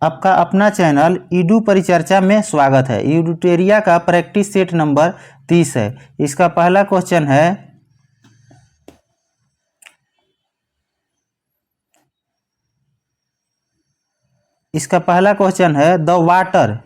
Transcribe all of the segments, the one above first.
आपका अपना channel Edu परिचर्चा में स्वागत है। ईडूटेरिया का प्रैक्टिस सेट नंबर 30 है। इसका पहला क्वेश्चन है the water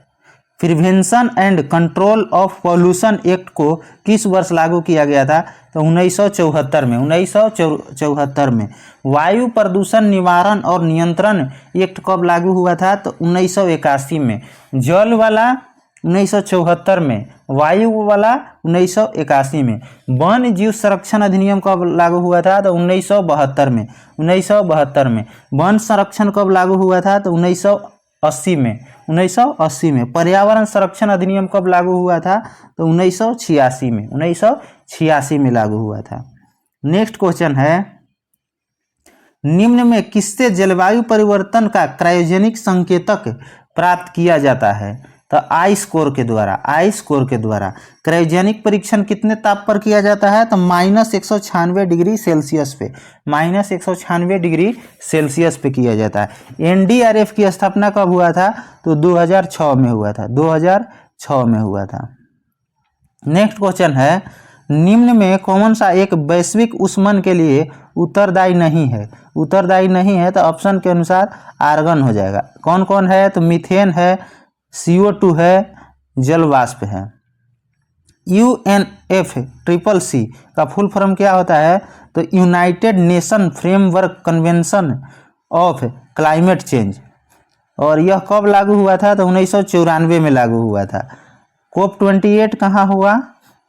prevention and control of pollution act को किस वर्ष लागू किया गया था? तो 1974 में। वायु प्रदूषण निवारण और नियंत्रण एक्ट कब लागू हुआ था? तो 1981 में। जल वाला 1974 में, वायु वाला 1981 में। वन जीव संरक्षण अधिनियम कब लागू हुआ था? तो 1972 में। 1972 में। वन संरक्षण कब लागू हुआ था? तो 1980 में। 1980 में। पर्यावरण संरक्षण अधिनियम कब लागू हुआ था? तो 1986 में। 1986 में लागू हुआ था। नेक्स्ट क्वेश्चन है, निम्न में किससे जलवायु परिवर्तन का क्रायोजेनिक संकेतक प्राप्त किया जाता है? तो आई स्कोर के द्वारा। क्रायोजेनिक परीक्षण कितने ताप पर किया जाता है? तो -196 डिग्री सेल्सियस पे। -196 डिग्री सेल्सियस पे किया जाता है। एनडीआरएफ की स्थापना कब हुआ था? तो 2006 में हुआ था। 2006 में हुआ था। नेक्स्ट क्वेश्चन है, निम्न में कौन सा एक वैश्विक ऊष्मन के लिए उत्तरदायी नहीं है? तो ऑप्शन के अनुसार आर्गन हो जाएगा। कौन कौन है? तो मीथेन है, CO2 है, जल वाष्प है। UNFCCC का फुल फॉर्म क्या होता है? तो United nation framework convention of climate change. और यह कब लागू हुआ था? तो 1994 में लागू हुआ था। COP28 कहाँ हुआ?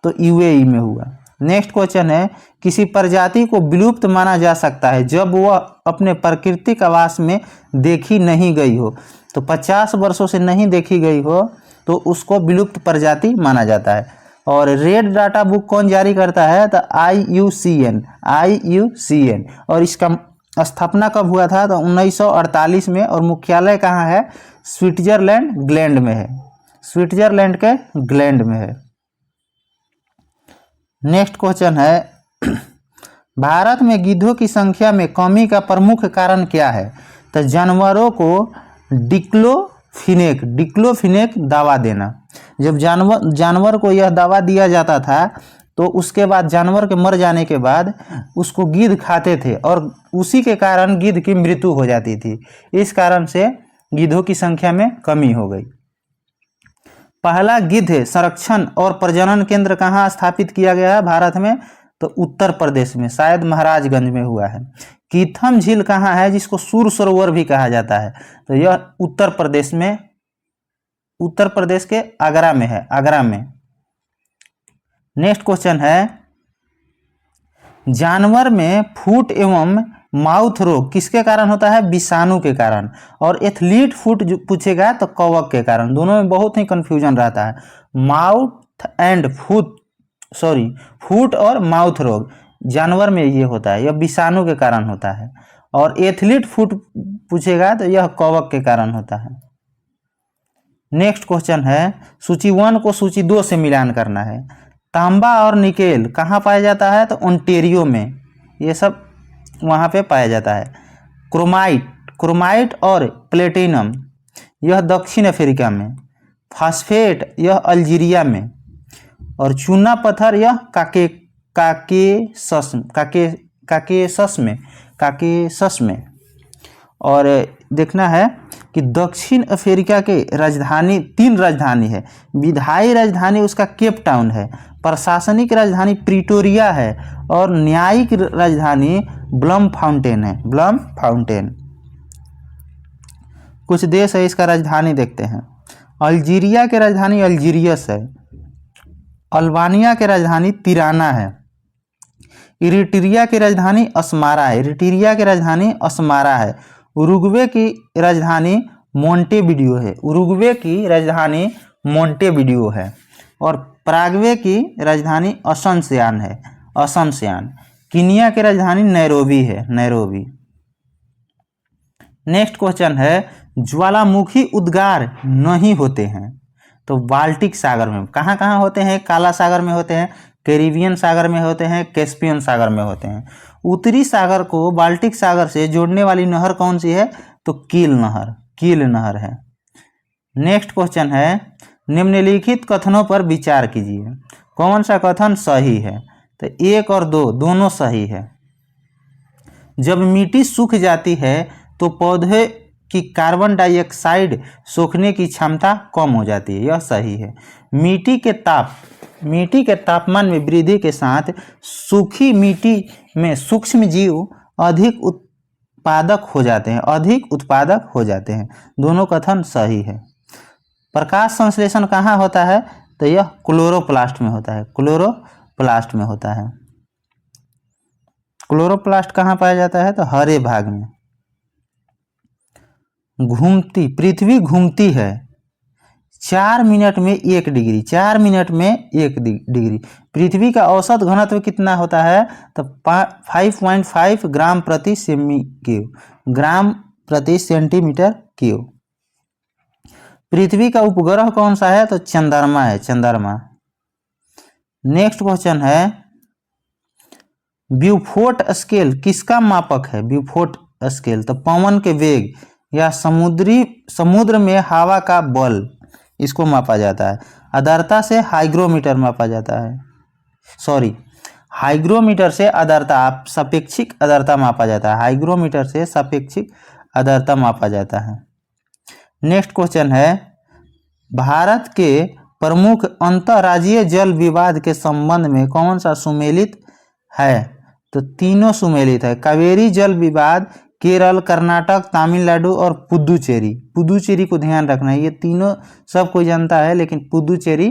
तो UAE में हुआ। नेक्स्ट क्वेश्चन है, किसी प्रजाति को विलुप्त माना जा सकता है जब वह अपने प्राकृतिक आवास में देखी नहीं गई हो। तो 50 वर्षों से नहीं देखी गई हो तो उसको विलुप्त प्रजाति माना जाता है। और रेड डाटा बुक कौन जारी करता है? तो IUCN। और इसका स्थापना कब हुआ था? तो 1948 में। और मुख्यालय कहाँ है? स्विट्जरलैंड के ग्लैंड में है। नेक्स्ट क्वेश्चन है, भारत में गिद्धों की संख्या में कमी का प्रमुख कारण क्या है? तो जानवरों को डिक्लोफिनेक दवा देना। जब जानवर को यह दवा दिया जाता था तो उसके बाद जानवर के मर जाने के बाद उसको गिद्ध खाते थे और उसी के कारण गिद्ध की मृत्यु हो जाती थी। इस कारण से गिद्धों की संख्या में कमी हो गई। पहला गिद्ध संरक्षण और प्रजनन केंद्र कहाँ स्थापित किया गया है भारत में? तो उत्तर प्रदेश में, शायद महाराजगंज में हुआ है। कीथम झील कहाँ है, जिसको सूर सरोवर भी कहा जाता है? तो यह उत्तर प्रदेश के आगरा में है, आगरा में। नेक्स्ट क्वेश्चन है, जानवर में फुट एवं माउथ रोग किसके कारण होता है? विषाणु के कारण। और एथलीट फुट जो पूछेगा तो कवक के कारण। दोनों में बहुत ही कंफ्यूजन रहता है। फुट और माउथ रोग जानवर में ये होता है, यह विषाणु के कारण होता है। और एथलीट फुट पूछेगा तो यह कवक के कारण होता है। नेक्स्ट क्वेश्चन है, सूची 1 को सूची 2 से मिलान करना है। तांबा और निकेल कहाँ पाया जाता है? तो ओंटेरियो में, ये सब वहाँ पे पाया जाता है। क्रोमाइट और प्लेटिनम यह दक्षिण अफ्रीका में। फास्फेट यह अल्जीरिया में। और चूना पत्थर यह काकेसस में। और देखना है कि दक्षिण अफ्रीका के राजधानी 3 राजधानी है। विधायी राजधानी उसका केप टाउन है, प्रशासनिक राजधानी प्रिटोरिया है और न्यायिक राजधानी ब्लमफाउंटेन है। ब्लमफाउंटेन। कुछ देश है, इसका राजधानी देखते हैं। अल्जीरिया की राजधानी अल्जीरियस है। अल्बानिया की राजधानी तिराना है। इरिट्रिया की राजधानी अस्मारा है। उरुग्वे की राजधानी मोंटेविडियो है। और पराग्वे की राजधानी असनसियान। कीनिया की राजधानी नैरोबी है। नेक्स्ट क्वेश्चन है, ज्वालामुखी उद्गार नहीं होते हैं तो बाल्टिक सागर में कहाँ कहाँ होते हैं? काला सागर में होते हैं, कैरिबियन सागर में होते हैं, कैस्पियन सागर में होते हैं। उत्तरी सागर को बाल्टिक सागर से जोड़ने वाली नहर कौन सी है? तो कील कील नहर है। नेक्स्ट क्वेश्चन है, निम्नलिखित कथनों पर विचार कीजिए, कौन सा कथन सही है? तो 1 और 2 दोनों सही है। जब मिट्टी सूख जाती है तो पौधे की कार्बन डाइऑक्साइड सोखने की क्षमता कम हो जाती है, यह सही है। मिट्टी के तापमान में वृद्धि के साथ सूखी मिट्टी में सूक्ष्म जीव अधिक उत्पादक हो जाते हैं, दोनों कथन सही है। प्रकाश संश्लेषण कहाँ होता है? तो यह क्लोरोप्लास्ट में होता है, क्लोरोप्लास्ट में होता है। क्लोरोप्लास्ट कहाँ पाया जाता है? तो हरे भाग में। पृथ्वी घूमती है 4 मिनट में 1 डिग्री, 4 मिनट में 1 डिग्री। पृथ्वी का औसत घनत्व कितना होता है? तो 5.5 ग्राम प्रति सेंटीमीटर क्यूब। पृथ्वी का उपग्रह कौन सा है? तो चंद्रमा है, चंद्रमा। नेक्स्ट क्वेश्चन है, ब्यूफोर्ट स्केल किसका मापक है? ब्यूफोर्ट स्केल तो पवन के वेग या समुद्र में हवा का बल, इसको मापा जाता है। आर्द्रता से हाइग्रोमीटर मापा जाता है, हाइग्रोमीटर से आर्द्रता, सापेक्षिक आर्द्रता मापा जाता है, हाइग्रोमीटर से सापेक्षिक आर्द्रता मापा जाता है। नेक्स्ट क्वेश्चन है, भारत के प्रमुख अंतर्राज्यीय जल विवाद के संबंध में कौन सा सुमेलित है? तो तीनों सुमेलित है। कावेरी जल विवाद केरल, कर्नाटक, तमिलनाडु और पुदुचेरी को ध्यान रखना है, ये तीनों सब कोई जानता है लेकिन पुदुचेरी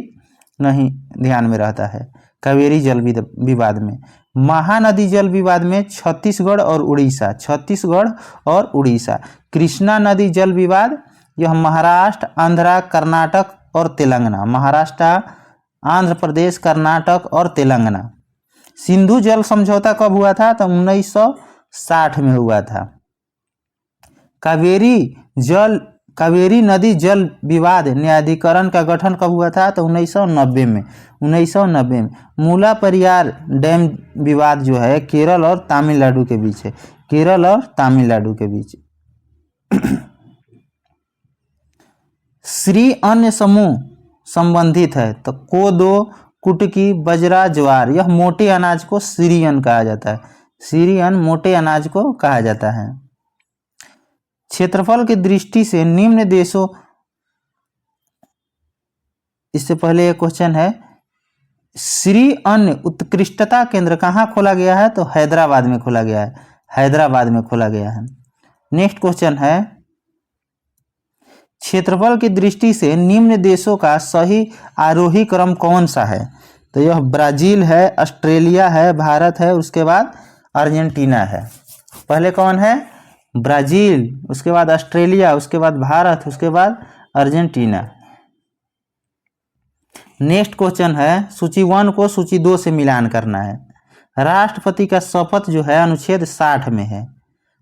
नहीं ध्यान में रहता है। कावेरी जल विवाद में, महानदी जल विवाद में छत्तीसगढ़ और उड़ीसा। कृष्णा नदी जल विवाद, यह महाराष्ट्र, आंध्र, कर्नाटक और तेलंगाना, महाराष्ट्र, आंध्र प्रदेश, कर्नाटक और तेलंगाना। सिंधु जल समझौता कब हुआ था? तो 1960 में हुआ था। कावेरी नदी जल विवाद न्यायाधिकरण का गठन कब हुआ था? तो 1990 में। मूला पेरियार डैम विवाद जो है केरल और तमिलनाडु के बीच श्री अन्न समूह संबंधित है, तो कोदो, कुटकी, बजरा, ज्वार, यह मोटे अनाज को श्री अन्न कहा जाता है, श्री अन्न मोटे अनाज को कहा जाता है। क्षेत्रफल की दृष्टि से निम्न देशों, इससे पहले एक क्वेश्चन है, श्री अन्न उत्कृष्टता केंद्र कहाँ खोला गया है? तो हैदराबाद में खोला गया है। नेक्स्ट क्वेश्चन है, क्षेत्रफल की दृष्टि से निम्न देशों का सही आरोही क्रम कौन सा है? तो यह ब्राजील है, ऑस्ट्रेलिया है, भारत है, उसके बाद अर्जेंटीना है। पहले कौन है? ब्राजील, उसके बाद ऑस्ट्रेलिया, उसके बाद भारत, उसके बाद अर्जेंटीना। नेक्स्ट क्वेश्चन है, सूची 1 को सूची 2 से मिलान करना है। राष्ट्रपति का शपथ जो है अनुच्छेद 60 में है।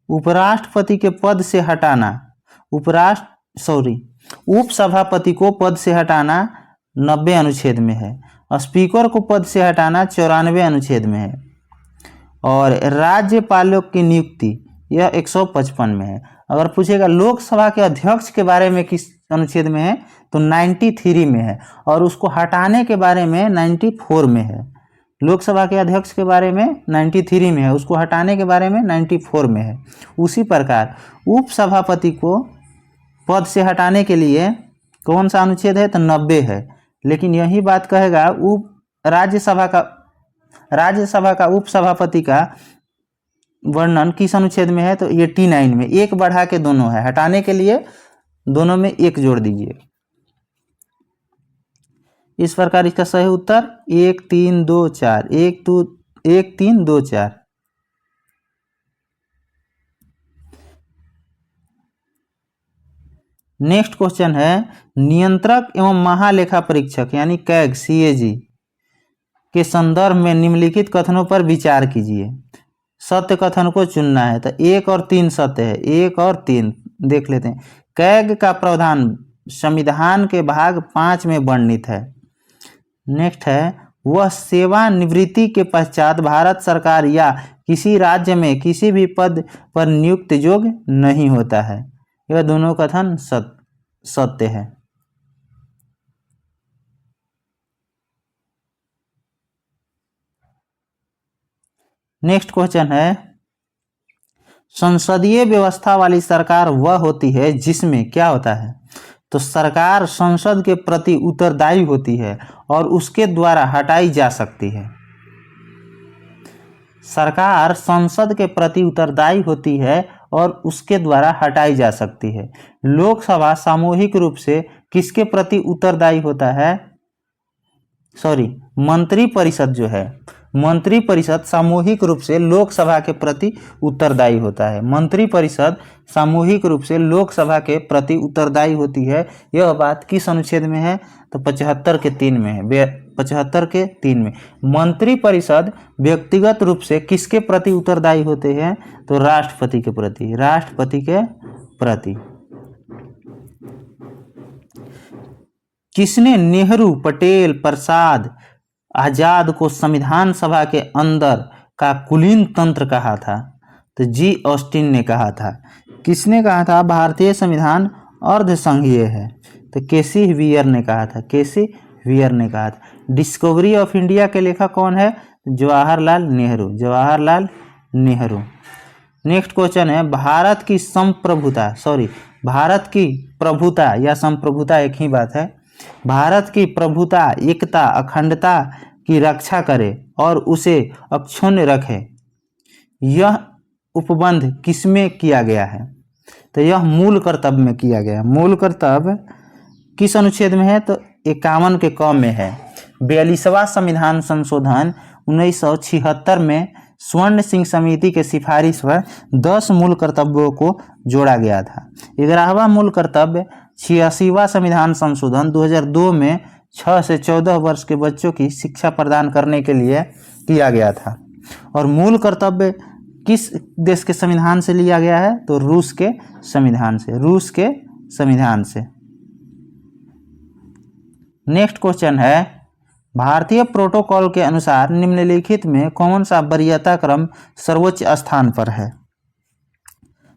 उपराष्ट्रपति के पद से हटाना, उपसभापति को पद से हटाना 90 अनुच्छेद में है। स्पीकर को पद से हटाना 94 अनुच्छेद में है। और राज्यपालों की नियुक्ति यह 155 में है। अगर पूछेगा लोकसभा के अध्यक्ष के बारे में किस अनुच्छेद में है? तो 93 में है, और उसको हटाने के बारे में 94 में है। लोकसभा के अध्यक्ष के बारे में 93 में है, उसको हटाने के बारे में 94 में है। उसी प्रकार उपसभापति को पद से हटाने के लिए कौन सा अनुच्छेद है? तो 90 है। लेकिन यही बात कहेगा राज्यसभा का उपसभापति का वर्णन किस अनुच्छेद में है? तो 89 में। एक बढ़ा के दोनों है, हटाने के लिए दोनों में एक जोड़ दीजिए। इस प्रकार इसका सही उत्तर 1 3 2 4, 1 3 2 4। नेक्स्ट क्वेश्चन है, नियंत्रक एवं महालेखा परीक्षक यानी कैग CAG के संदर्भ में निम्नलिखित कथनों पर विचार कीजिए। सत्य कथन को चुनना है, तो 1 और 3 सत्य है, 1 और 3 देख लेते हैं। कैग का प्रावधान संविधान के भाग 5 में वर्णित है। नेक्स्ट है, वह सेवानिवृत्ति के पश्चात भारत सरकार या किसी राज्य में किसी भी पद पर नियुक्त योग्य नहीं होता है। यह दोनों कथन सत्य है। नेक्स्ट क्वेश्चन है, संसदीय व्यवस्था वाली सरकार वह होती है जिसमें क्या होता है? तो सरकार संसद के प्रति उत्तरदायी होती है और उसके द्वारा हटाई जा सकती है। सरकार संसद के प्रति उत्तरदायी होती है और उसके द्वारा हटाई जा सकती है। लोकसभा सामूहिक रूप से किसके प्रति उत्तरदायी होता है? मंत्रिपरिषद जो है, मंत्रिपरिषद सामूहिक रूप से लोकसभा के प्रति उत्तरदायी होता है। मंत्रिपरिषद सामूहिक रूप से लोकसभा के प्रति उत्तरदायी होती है। यह बात किस अनुच्छेद में है? तो 75 के 3 में है। 75 के 3 में मंत्रिपरिषद व्यक्तिगत रूप से किसके प्रति उत्तरदायी होते हैं? तो राष्ट्रपति के प्रति, राष्ट्रपति के प्रति। किसने नेहरू, पटेल, प्रसाद, आजाद को संविधान सभा के अंदर का कुलीन तंत्र कहा था? तो जी ऑस्टिन ने कहा था। किसने कहा था भारतीय संविधान अर्धसंघीय है? तो केसी व्हीयर ने कहा था, केसी व्हीयर ने कहा था। डिस्कवरी ऑफ इंडिया के लेखक कौन है? जवाहरलाल नेहरू, जवाहरलाल नेहरू। नेक्स्ट क्वेश्चन है, भारत की संप्रभुता, भारत की प्रभुता या संप्रभुता एक ही बात है। भारत की प्रभुता, एकता, अखंडता की रक्षा करे और उसे अक्षुण्ण रखे, यह उपबंध किसमें किया गया है? तो यह मूल कर्तव्य में किया गया। मूल कर्तव्य किस अनुच्छेद में है? तो 51 के क में है। 42वां संविधान संशोधन 1976 में स्वर्ण सिंह समिति के सिफारिश पर 10 मूल कर्तव्यों को जोड़ा गया था। 11वां मूल कर्तव्य 86वां संविधान संशोधन 2002 में 6 से 14 वर्ष के बच्चों की शिक्षा प्रदान करने के लिए किया गया था। और मूल कर्तव्य किस देश के संविधान से लिया गया है? तो रूस के संविधान से, रूस के संविधान से। नेक्स्ट क्वेश्चन है, भारतीय प्रोटोकॉल के अनुसार निम्नलिखित में कौन सा वरीयता क्रम सर्वोच्च स्थान पर है?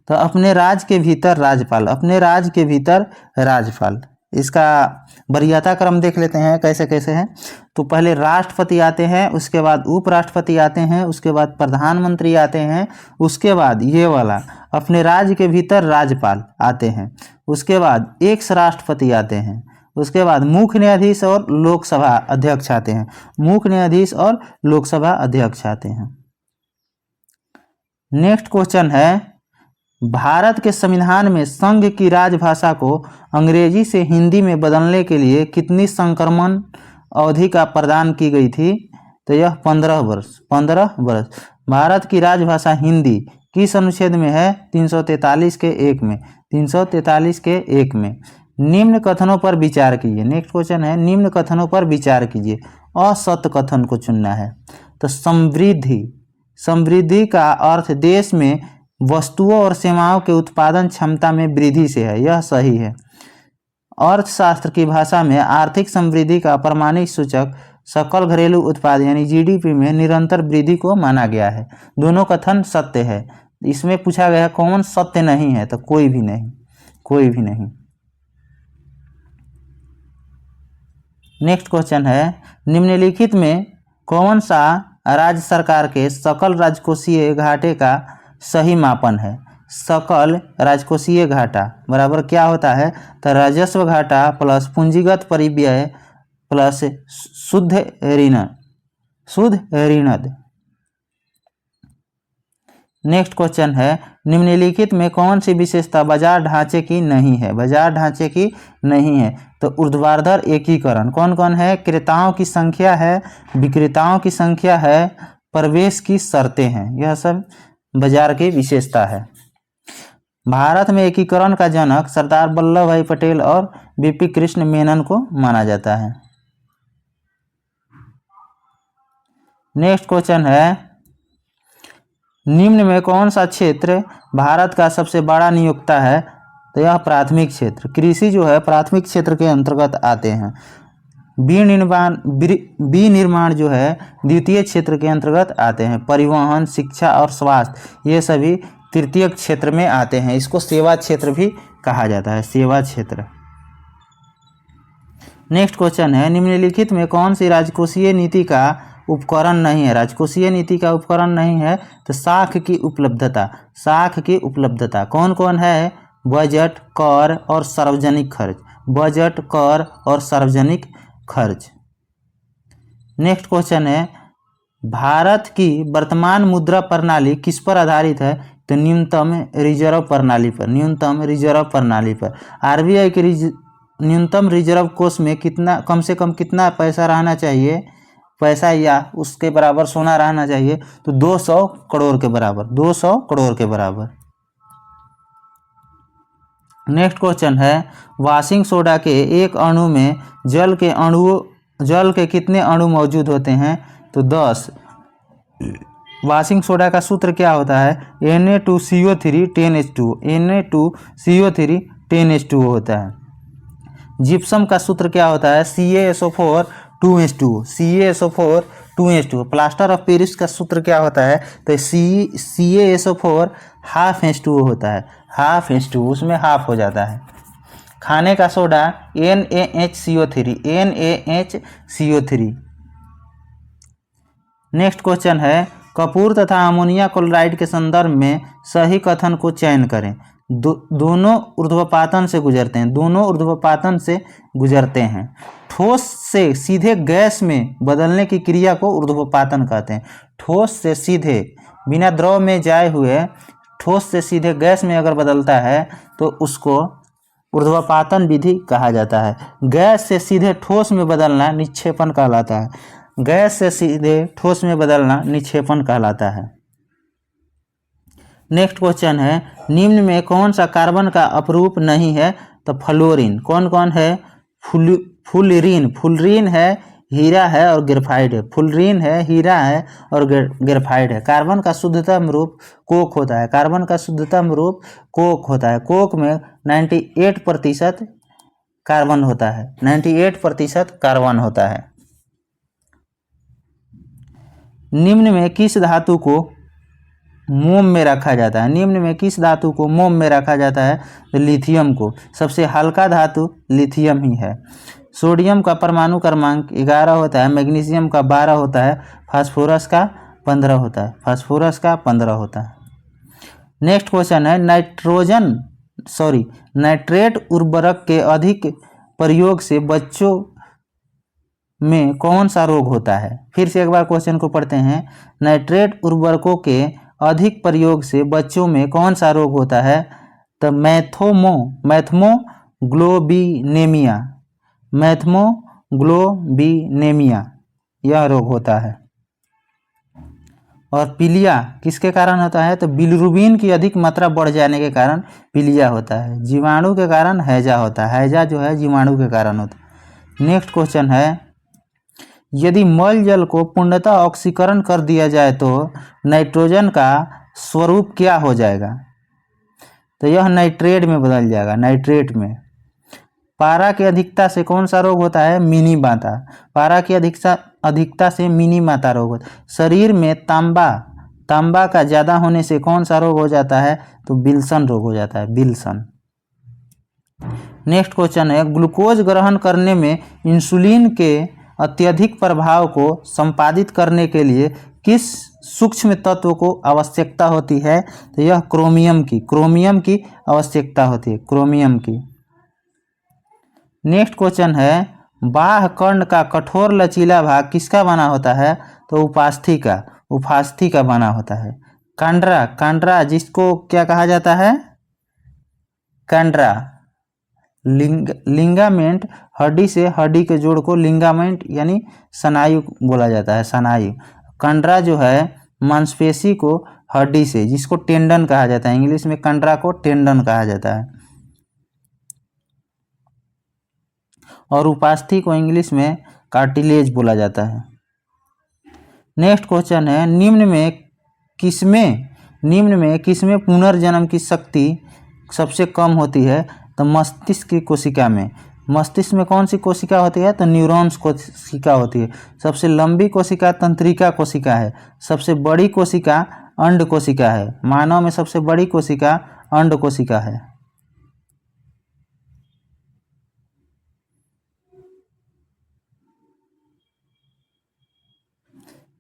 तो अपने राज्य के भीतर राज्यपाल, अपने राज्य के भीतर राज्यपाल। इसका वरीयता क्रम देख लेते हैं कैसे कैसे है। तो पहले राष्ट्रपति आते हैं, उसके बाद उपराष्ट्रपति आते हैं, उसके बाद प्रधानमंत्री आते हैं, उसके बाद ये वाला अपने राज्य के भीतर राज्यपाल आते हैं, उसके बाद एक्स राष्ट्रपति आते हैं, उसके बाद मुख्य न्यायाधीश और लोकसभा अध्यक्ष आते हैं, मुख्य न्यायाधीश और लोकसभा अध्यक्ष आते हैं। नेक्स्ट क्वेश्चन है, भारत के संविधान में संघ की राजभाषा को अंग्रेजी से हिंदी में बदलने के लिए कितनी संक्रमण अवधि का प्रदान की गई थी? तो यह 15 वर्ष, 15 वर्ष। भारत की राजभाषा हिंदी किस अनुच्छेद में है? 343 के 1 में, 343 के 1 में। निम्न कथनों पर विचार कीजिए। नेक्स्ट क्वेश्चन है, निम्न कथनों पर विचार कीजिए। असत्य कथन को चुनना है। तो समृद्धि, समृद्धि का अर्थ देश में वस्तुओं और सेवाओं के उत्पादन क्षमता में वृद्धि से है, यह सही है। अर्थशास्त्र की भाषा में आर्थिक समृद्धि का प्रमाणिक सूचक सकल घरेलू उत्पाद यानी जीडीपी में निरंतर वृद्धि को माना गया है। दोनों कथन सत्य है। इसमें पूछा गया कौन सत्य नहीं है? तो कोई भी नहीं, कोई भी नहीं। नेक्स्ट क्वेश्चन है, निम्नलिखित में कौन सा राज्य सरकार के सकल राजकोषीय घाटे का सही मापन है? सकल राजकोषीय घाटा बराबर क्या होता है? तो राजस्व घाटा प्लस पूंजीगत परिव्यय प्लस शुद्ध ऋण, शुद्ध ऋण। नेक्स्ट क्वेश्चन है, निम्नलिखित में कौन सी विशेषता बाजार ढांचे की नहीं है? बाजार ढांचे की नहीं है तो ऊर्ध्वाधर एकीकरण कौन कौन है? क्रेताओं की संख्या है, विक्रेताओं की संख्या है, प्रवेश की शर्तें हैं, यह सब बाजार की विशेषता है। भारत में एकीकरण का जनक सरदार वल्लभ भाई पटेल और बीपी कृष्ण मेनन को माना जाता है। नेक्स्ट क्वेश्चन है, निम्न में कौन सा क्षेत्र भारत का सबसे बड़ा नियोक्ता है? तो यह प्राथमिक क्षेत्र, कृषि जो है प्राथमिक क्षेत्र के अंतर्गत आते हैं। विनिर्माण जो है द्वितीय क्षेत्र के अंतर्गत आते हैं। परिवहन, शिक्षा और स्वास्थ्य ये सभी तृतीय क्षेत्र में आते हैं। इसको सेवा क्षेत्र भी कहा जाता है, सेवा क्षेत्र। नेक्स्ट क्वेश्चन है, निम्नलिखित में कौन सी राजकोषीय नीति का उपकरण नहीं है? राजकोषीय नीति का उपकरण नहीं है तो साख की उपलब्धता। साख की उपलब्धता कौन कौन है? बजट, कर और सार्वजनिक खर्च। बजट, कर और सार्वजनिक खर्च। नेक्स्ट क्वेश्चन है, भारत की वर्तमान मुद्रा प्रणाली किस पर आधारित है? तो न्यूनतम रिजर्व प्रणाली पर। न्यूनतम रिजर्व प्रणाली पर। आरबीआई के न्यूनतम रिजर्व कोष में कितना, कम से कम कितना पैसा रहना चाहिए? पैसा या उसके बराबर सोना रहना चाहिए, तो 200 करोड़ के बराबर। 200 करोड़ के बराबर। नेक्स्ट क्वेश्चन है, वॉशिंग सोडा के एक अणु में जल के कितने अणु मौजूद होते हैं? तो 10। वॉशिंग सोडा का सूत्र क्या होता है? Na2CO3 10H2O। Na2CO3 10H2O होता है। जिप्सम का सूत्र क्या होता है? CaSO4 2H2O। CaSO4 2H2O। Plaster of Paris का सूत्र क्या होता है? तो CaSO4 हाफ H2O होता है। हाफ H2O, उसमें हाफ हो जाता है। खाने का soda NaHCO3। NaHCO3। Next question है, कपूर तथा अमोनिया क्लोराइड के संदर्भ में सही कथन को चयन करें। दोनों ऊर्ध्वपातन से गुजरते हैं। दोनों ऊर्ध्वपातन से गुजरते हैं। ठोस से सीधे गैस में बदलने की क्रिया को ऊर्ध्वपातन कहते हैं। ठोस से सीधे, बिना द्रव में जाए हुए ठोस से सीधे गैस में अगर बदलता है तो उसको ऊर्ध्वपातन विधि कहा जाता है। गैस से सीधे ठोस में बदलना निक्षेपण कहलाता है। गैस से सीधे ठोस में बदलना निक्षेपण कहलाता है। नेक्स्ट क्वेश्चन है, निम्न में कौन सा कार्बन का अपरूप नहीं है? तो फ्लोरीन। कौन कौन है? फुलरीन। फुलरीन है, हीरा है और ग्रेफाइट है। फुलरीन है, हीरा है और ग्रेफाइट है। कार्बन का शुद्धतम रूप कोक होता है। कार्बन का शुद्धतम रूप कोक होता है। कोक में 98% कार्बन होता है। 98% कार्बन होता है। निम्न में किस धातु को मोम में रखा जाता है? निम्न में किस धातु को मोम में रखा जाता है? तो लिथियम को। सबसे हल्का धातु लिथियम ही है। सोडियम का परमाणु क्रमांक 11 होता है। मैग्नीशियम का 12 होता है। फास्फोरस का 15 होता है। फास्फोरस का 15 होता है। नेक्स्ट क्वेश्चन है, नाइट्रेट उर्वरक के अधिक प्रयोग से बच्चों में कौन सा रोग होता है? फिर से एक बार क्वेश्चन को पढ़ते हैं। नाइट्रेट उर्वरकों के अधिक प्रयोग से बच्चों में कौन सा रोग होता है? तो मैथमोग्लोबिनेमिया यह रोग होता है। और पीलिया किसके कारण होता है? तो बिलिरुबिन की अधिक मात्रा बढ़ जाने के कारण पीलिया होता है। जीवाणु के कारण हैजा होता है। हैजा जो है जीवाणु के कारण होता है। नेक्स्ट क्वेश्चन है, यदि मल जल को पूर्णतः ऑक्सीकरण कर दिया जाए तो नाइट्रोजन का स्वरूप क्या हो जाएगा? तो यह नाइट्रेट में बदल जाएगा। नाइट्रेट में। पारा की अधिकता से कौन सा रोग होता है? मिनी माता। पारा की अधिकता से मिनी माता रोग होता है। शरीर में तांबा का ज़्यादा होने से कौन सा रोग हो जाता है? तो विल्सन रोग हो जाता है। विल्सन। नेक्स्ट क्वेश्चन है, ग्लूकोज ग्रहण करने में इंसुलिन के अत्यधिक प्रभाव को संपादित करने के लिए किस सूक्ष्म तत्व को आवश्यकता होती है? तो यह क्रोमियम की आवश्यकता होती है। क्रोमियम की। नेक्स्ट क्वेश्चन है, बाह्य कर्ण का कठोर लचीला भाग किसका बना होता है? तो उपास्थि का बना होता है। कांड्रा जिसको क्या कहा जाता है? कांड्रा। लिंगामेंट, हड्डी से हड्डी के जोड़ को लिंगामेंट यानी स्नायु बोला जाता है। स्नायु। कंडरा जो है मांसपेशी को हड्डी से, जिसको टेंडन कहा जाता है। इंग्लिश में कंडरा को टेंडन कहा जाता है। और उपास्थि को इंग्लिश में कार्टिलेज बोला जाता है। नेक्स्ट क्वेश्चन है, निम्न में किसमें पुनर्जन्म की शक्ति सबसे कम होती है? तो मस्तिष्क की कोशिका में। मस्तिष्क में कौन सी कोशिका होती है? तो न्यूरॉन्स कोशिका होती है। सबसे लंबी कोशिका तंत्रिका कोशिका है। सबसे बड़ी कोशिका अंड कोशिका है। मानव में सबसे बड़ी कोशिका अंड कोशिका है।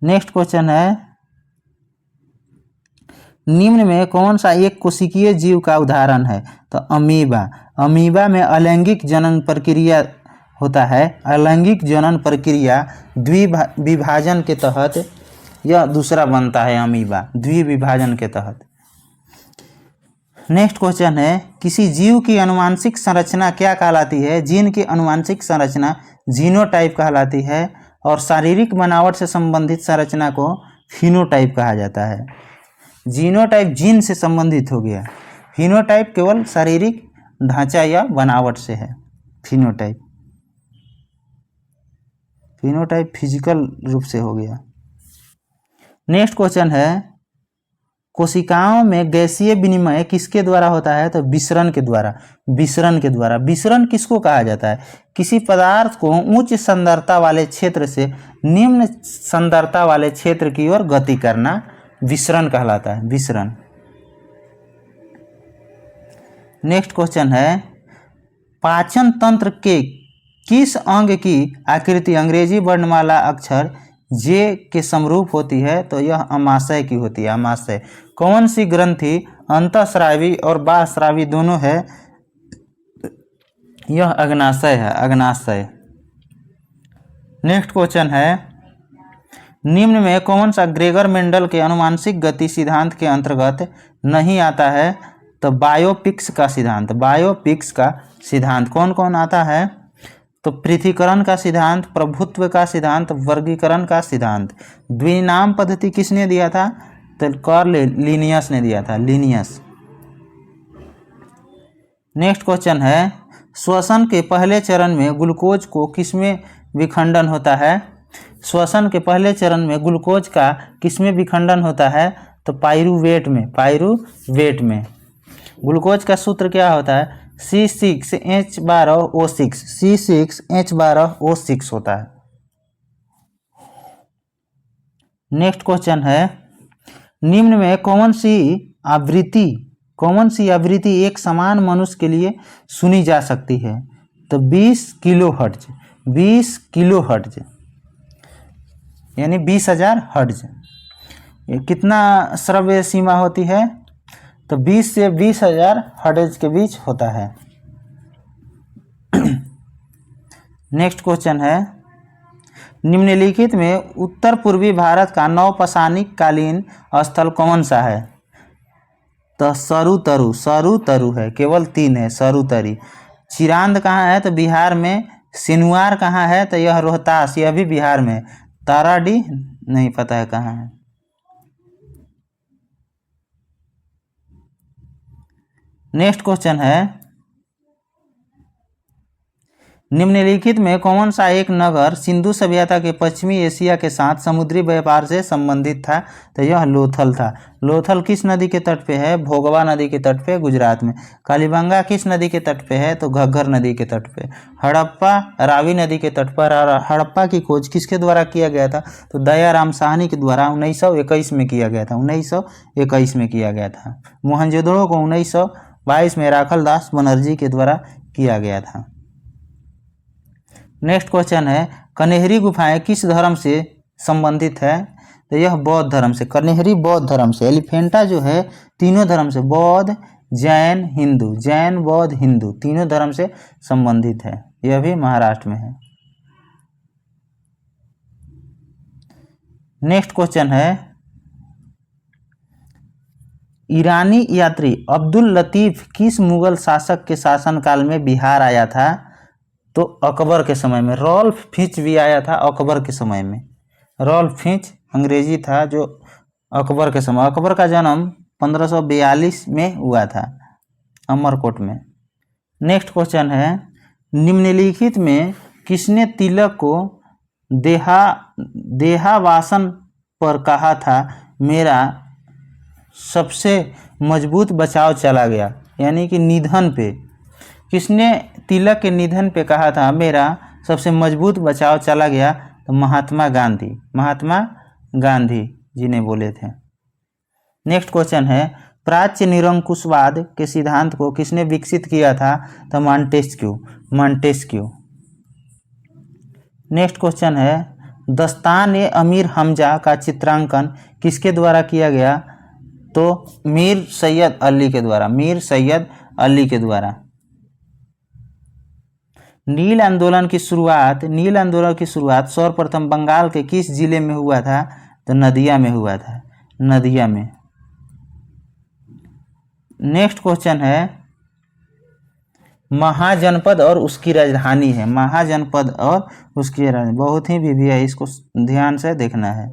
नेक्स्ट क्वेश्चन है, निम्न में कौन सा एक कोशिकीय जीव का उदाहरण है? तो अमीबा। अमीबा में अलैंगिक जनन प्रक्रिया होता है। अलैंगिक जनन प्रक्रिया द्विविभाजन के तहत यह दूसरा बनता है अमीबा, द्विविभाजन के तहत। नेक्स्ट क्वेश्चन है, किसी जीव की अनुवांशिक संरचना क्या कहलाती है? जीन की अनुवांशिक संरचना जीनोटाइप कहलाती है और शारीरिक बनावट से संबंधित संरचना को फिनोटाइप कहा जाता है। जीनोटाइप जीन से संबंधित हो गया, फिनोटाइप केवल शारीरिक ढांचा या बनावट से है। फिनोटाइप फिनोटाइप फिजिकल रूप से हो गया। नेक्स्ट क्वेश्चन है, कोशिकाओं में गैसीय विनिमय किसके द्वारा होता है? तो विसरण के द्वारा। विसरण के द्वारा। विसरण किसको कहा जाता है? किसी पदार्थ को उच्च सांद्रता वाले क्षेत्र से निम्न सांद्रता वाले क्षेत्र की ओर गति करना विसरण कहलाता है, विसरण। नेक्स्ट क्वेश्चन है, पाचन तंत्र के किस अंग की आकृति अंग्रेजी वर्णमाला अक्षर जे के समरूप होती है? तो यह अमाशय की होती है, अमाशय। कौन सी ग्रंथि अंतःस्रावी और बाह्यस्रावी दोनों है? यह अग्नाशय है, अग्नाशय। नेक्स्ट क्वेश्चन है, निम्न में कौन सा ग्रेगर मेंडल के अनुवांशिक गति सिद्धांत के अंतर्गत नहीं आता है? तो बायोपिक्स का सिद्धांत। बायोपिक्स का सिद्धांत कौन कौन आता है? तो पृथक्करण का सिद्धांत, प्रभुत्व का सिद्धांत, वर्गीकरण का सिद्धांत। द्विनाम पद्धति किसने दिया था? तो कार्ल लिनियस ने दिया था, लिनियस। नेक्स्ट क्वेश्चन है, श्वसन के पहले चरण में ग्लूकोज को किसमें विखंडन होता है? श्वसन के पहले चरण में ग्लूकोज का किसमें विखंडन होता है? तो पाइरूवेट में, पाइरूवेट में। ग्लूकोज का सूत्र क्या होता है? C6H12O6, C6H12O6 होता है। नेक्स्ट क्वेश्चन है, निम्न में कौन सी आवृत्ति एक समान मनुष्य के लिए सुनी जा सकती है? तो 20 किलोहर्ट्ज, 20 किलोहर्ट्ज यानी 20,000 हर्ट्ज। ये कितना श्रव्य सीमा होती है? तो 20 से 20,000 हर्ट्ज के बीच होता है। नेक्स्ट क्वेश्चन है, निम्नलिखित में उत्तर पूर्वी भारत का नवपाषाणिक कालीन स्थल कौन सा है? तो सरुतरु, सरुतरु है, केवल 3 है, सरुतरी। चिरांद कहाँ है? तो बिहार में। सिनुआर कहाँ है? तो यह रोहतास, यह भी बिहार में। ताराडी नहीं पता है कहाँ है। नेक्स्ट क्वेश्चन है, निम्नलिखित में कौन सा एक नगर सिंधु सभ्यता के पश्चिमी एशिया के साथ समुद्री व्यापार से संबंधित था? तो यह लोथल था। लोथल किस नदी के तट पे है? भोगवा नदी के तट पे, गुजरात में। कालीबंगा किस नदी के तट पे है? तो घग्गर नदी के तट पे। हड़प्पा रावी नदी के तट पर। हड़प्पा की खोज किसके द्वारा किया गया था? तो दयाराम साहनी के द्वारा 1921 में किया गया था, 1921 में किया गया था। मोहनजोदड़ो को 1922 में राखलदास बनर्जी के द्वारा किया गया था। नेक्स्ट क्वेश्चन है, कन्हेरी गुफाएं किस धर्म से संबंधित है? तो यह बौद्ध धर्म से। कन्हेरी बौद्ध धर्म से। एलिफेंटा जो है तीनों धर्म से, बौद्ध, जैन, हिंदू, जैन, बौद्ध, हिंदू, तीनों धर्म से संबंधित है। यह भी महाराष्ट्र में है। नेक्स्ट क्वेश्चन है, ईरानी यात्री अब्दुल लतीफ किस मुगल शासक के शासनकाल में बिहार आया था? तो अकबर के समय में। रॉल्फ फिंच भी आया था अकबर के समय में। रॉल्फ फिंच अंग्रेजी था जो अकबर के समय। अकबर का जन्म 1542 में हुआ था अमरकोट में। नेक्स्ट क्वेश्चन है, निम्नलिखित में किसने तिलक को देहावासन पर कहा था मेरा सबसे मजबूत बचाव चला गया? यानी कि निधन पे किसने तिलक के निधन पे कहा था मेरा सबसे मजबूत बचाव चला गया? तो महात्मा गांधी, महात्मा गांधी जी ने बोले थे। नेक्स्ट क्वेश्चन है, प्राच्य निरंकुशवाद के सिद्धांत को किसने विकसित किया था? तो मॉन्टेस्क्यू, मॉन्टेस्क्यू। नेक्स्ट क्वेश्चन है, दस्तान ए अमीर हमजा का चित्रांकन किसके द्वारा किया गया? तो मीर सैयद अली के द्वारा, मीर सैयद अली के द्वारा। नील आंदोलन की शुरुआत सर्वप्रथम बंगाल के किस जिले में हुआ था? तो नदिया में हुआ था, नदिया में। नेक्स्ट क्वेश्चन है महाजनपद और उसकी राजधानी है, महाजनपद और उसकी राजधानी, बहुत ही विधि है, इसको ध्यान से देखना है।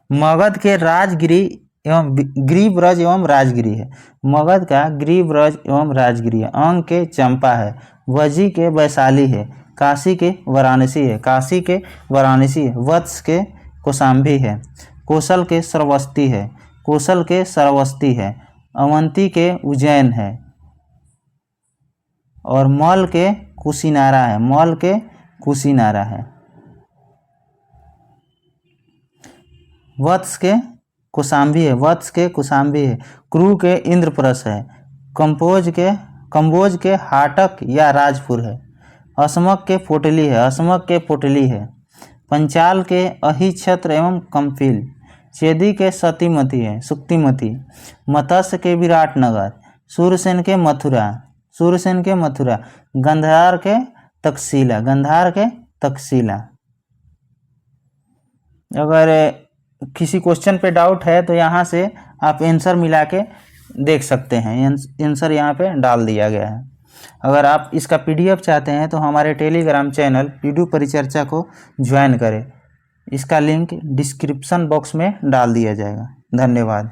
मगध के राजगिरी एवं गिरिव्रज एवं राजगिरी है, मगध का गिरिव्रज एवं राजगिरी है। अंग के चंपा है, वजी के वैशाली है, काशी के वाराणसी है, काशी के वाराणसी है। वत्स के कौशाम्बी है, कौशल के श्रावस्ती है, कौशल के श्रावस्ती है। अवंती के उज्जैन है और मल के कुशीनारा है, मल के कुशीनारा है। वत्स के कौशाम्बी है, वत्स के कौशाम्बी है। क्रू के इंद्रप्रस्थ है, कंबोज के हाटक या राजपुर है। असमक के पोटली है, असमक के पोटली है। पंचाल के अहिछत्र एवं कंपिल। चेदी के सतीमती है, सुक्तिमती। मत्स्य के विराटनगर। सूरसेन के मथुरा, सूरसेन के मथुरा। गंधार के तक्षशिला, गंधार के तक्षशिला। अगर किसी क्वेश्चन पे डाउट है तो यहाँ से आप आंसर मिला के देख सकते हैं, आंसर यहाँ पे डाल दिया गया है। अगर आप इसका पीडीएफ चाहते हैं तो हमारे टेलीग्राम चैनल पीडू परिचर्चा को ज्वाइन करें, इसका लिंक डिस्क्रिप्शन बॉक्स में डाल दिया जाएगा। धन्यवाद।